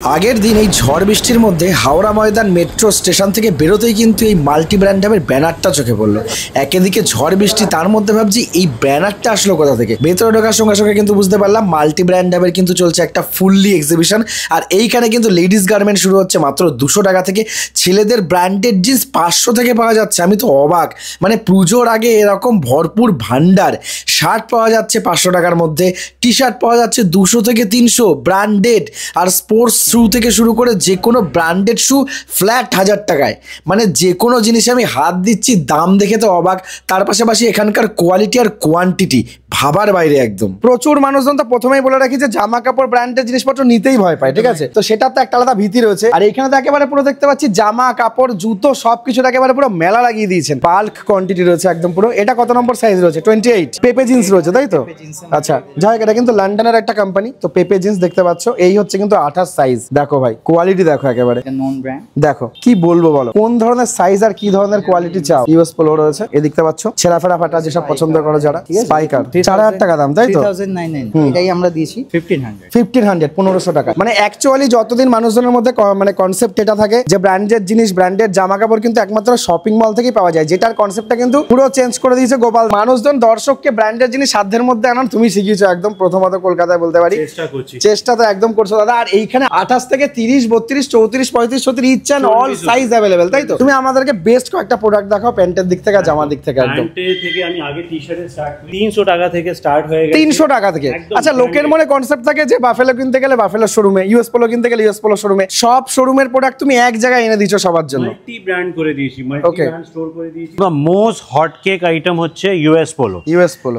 আগের দিন এই ঝড় বৃষ্টির মধ্যে হাওড়া ময়দান মেট্রো স্টেশন থেকে বেরোতেই কিন্তু এই মাল্টি ব্র্যান্ড নামের ব্যানারটা চোখে পড়লো। একেদিকে ঝড় বৃষ্টি, তার মধ্যে ভাবছি এই ব্যানারটা আসলো কোথা থেকে। ভেতরে ঢোকার সঙ্গে সঙ্গে কিন্তু বুঝতে পারলাম মাল্টি ব্র্যান্ড নামের কিন্তু চলছে একটা ফুললি এক্সিবিশন। আর এইখানে কিন্তু লেডিস গার্মেন্ট শুরু হচ্ছে মাত্র 200 টাকা থেকে, ছেলেদের ব্র্যান্ডেড জিন্স 500 থেকে পাওয়া যাচ্ছে। আমি তো অবাক, মানে পুজোর আগে এরকম ভরপুর ভান্ডার। শার্ট পাওয়া যাচ্ছে 500 টাকার মধ্যে, টি শার্ট পাওয়া যাচ্ছে 200 থেকে 300 ব্র্যান্ডেড, আর স্পোর্টস শু থেকে শুরু করে যে কোনো ব্র্যান্ডেড শু ফ্ল্যাট 1000 টাকায়। মানে যে কোনো জিনিসে আমি হাত দিচ্ছি, দাম দেখে তো অবাক। তার পাশাপাশি এখানকার কোয়ালিটি আর কোয়ান্টিটি ভাবার বাইরে একদম। প্রচুর মানুষজন তো প্রথমেই বলে রাখি যে জামা কাপড় ব্র্যান্ডের জিনিসপত্র নিতেই ভয় পায়, ঠিক আছে? তো সেটার তো একটা আলাদা ভীতি রয়েছে। আর এখানে তো একেবারে পুরো দেখতে পাচ্ছি জামা কাপড় জুতো সবকিছু একেবারে পুরো মেলা লাগিয়ে দিয়েছেন। বাল্ক কোয়ান্টিটি রয়েছে একদম পুরো। এটা কত নম্বর সাইজ রয়েছে? 28 পেপে জিন্স রয়েছে, তাই তো? আচ্ছা, যাই হোক, এটা কিন্তু লন্ডনের একটা কোম্পানি। তো পেপে জিন্স দেখতে পাচ্ছ, এই হচ্ছে কিন্তু 28 সাইজ। দেখো ভাই, কোয়ালিটি দেখো একেবারে নন ব্র্যান্ড। দেখো কি বলবো বলো, কোন ধরনের সাইজ আর কি ধরনের কোয়ালিটি চাও। ইউএস পোলো রয়েছে, এই দেখতে পাচ্ছ, ছেঁড়া ফেরা ফাটা যেসব পছন্দ করো যারা। স্পাইকার 4000 টাকা দাম, তাই তো? 3099 এটাই আমরা দিয়েছি 1500 1500 টাকা। মানে অ্যাকচুয়ালি যতদিন মানুষজনের মধ্যে মানে কনসেপ্ট এটা থাকে যে ব্র্যান্ডেড জিনিস ব্র্যান্ডেড জামা কাপড় কিন্তু একমাত্র শপিং মল থেকেই পাওয়া যায়, যেটার কনসেপ্টটা কিন্তু পুরো চেঞ্জ করে দিয়েছে গোপাল। মানুষজন দর্শককে ব্র্যান্ডেড জিনিস সাধ্যের মধ্যে আনার তুমি শিখিয়েছো একদম প্রথমত কলকাতায়, বলতে পারি চেষ্টা তো একদম করছো দাদা। আর এইখানে 28 থেকে 30 32 34 35 36 each and all size available, তাই তো? তুমি আমাদেরকে বেস্ট কয়েকটা প্রোডাক্ট দেখাও প্যান্টের দিক থেকে, জামার দিক থেকে। একদম প্যান্টের থেকে আমি আগে টি-শার্টের স্টার্ট 300 টাকা থেকে স্টার্ট হয়ে গেছে। 300 টাকা থেকে? আচ্ছা, লোকের মনে কনসেপ্ট থাকে যে বাফেলো কিনতে গেলে বাফেলো শোরুমে, ইউএস পোলো কিনতে গেলে ইউএস পোলো শোরুমে। সব শোরুমের প্রোডাক্ট তুমি এক জায়গায় এনে দিছো সবার জন্য। মাল্টি ব্র্যান্ড করে দিয়েছি, মাল্টি ব্র্যান্ড স্টোর করে দিয়েছি। মোস্ট হট কেক আইটেম হচ্ছে ইউএস পোলো।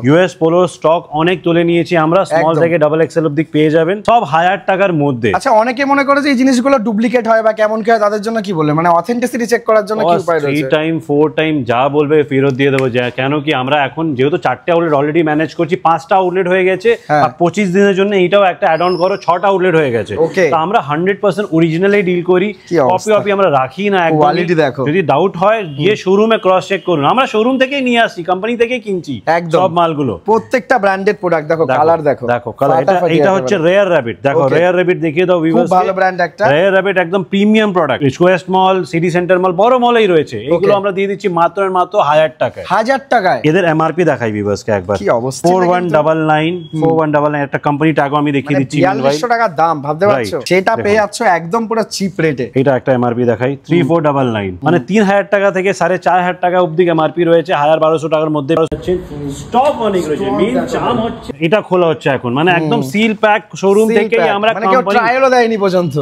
ইউএস পোলোর স্টক অনেক তুলে নিয়েছি আমরা, স্মল থেকে ডাবল এক্সেল অবধি পেয়ে যাবেন, সব 1000 টাকার মধ্যে। আচ্ছা, অনেকে মনে করে যে এই জিনিসগুলো ডুপ্লিকেট হয় বা কেমন কি হয়, তাদের জন্য কি বলে, মানে অথেন্টিসিটি চেক করার জন্য কি উপায় রয়েছে? 3 টাইম 4 টাইম যা বলবে ফেরত দিয়ে দেবো। কেন কি আমরা এখন যেহেতু 4টে আউটলেট অলরেডি ম্যানেজ করছি, 5টা আউটলেট হয়ে গেছে, আর 25 দিনের জন্য এইটাও একটা অ্যাড অন করো, 6টা আউটলেট হয়ে গেছে। তো আমরা 100% অরিজিনালি ডিল করি, কপি আমরা রাখি না। কোয়ালিটি দেখো, যদি ডাউট হয় গিয়ে শোরুমে ক্রস চেক করুন। আমরা শোরুম থেকেই নিয়ে আসি, কোম্পানি থেকে কিনছি সব মালগুলো, প্রত্যেকটা ব্র্যান্ডেড প্রোডাক্ট। দেখো কালার, দেখো কালার। এটা হচ্ছে রেয়ার র‍্যাবিট। দেখো রেয়ার র‍্যাবিট দেখিয়ে দাও ভিউয়ার্স। খুব ভালো ব্র্যান্ড একটা। রেয়ার র‍্যাবিট একদম প্রিমিয়াম প্রোডাক্ট। রিকোয়েস্ট মল, সিটি সেন্টার মল, বড় মলেই রয়েছে। এগুলো আমরা দিয়ে দিচ্ছি মাত্র 1000 টাকায়। 1000 টাকায়? এদের এমআরপি দেখাই ভিউয়ার্সকে একবার। কি অবস্থা! 4199 একটা কোম্পানি ট্যাগও আমি দেখিয়ে দিচ্ছি। 4200 টাকা দাম, ভাবতে পারছো? সেটা পেয়ে যাচ্ছ একদম পুরো চিপ রেটে। এটা একটা এমআরপি দেখাই 3499, মানে 3000 টাকা থেকে 4500 টাকা অবধি এমআরপি রয়েছে। 1200 টাকার মধ্যে স্টক অনেক রয়েছে। মেইন চাম হচ্ছে এটা খোলা হচ্ছে এখন, মানে একদম সিল প্যাক শোরুম থেকেই আমরা, মানে কেউ ট্রায়ালও দেয়নি পর্যন্ত।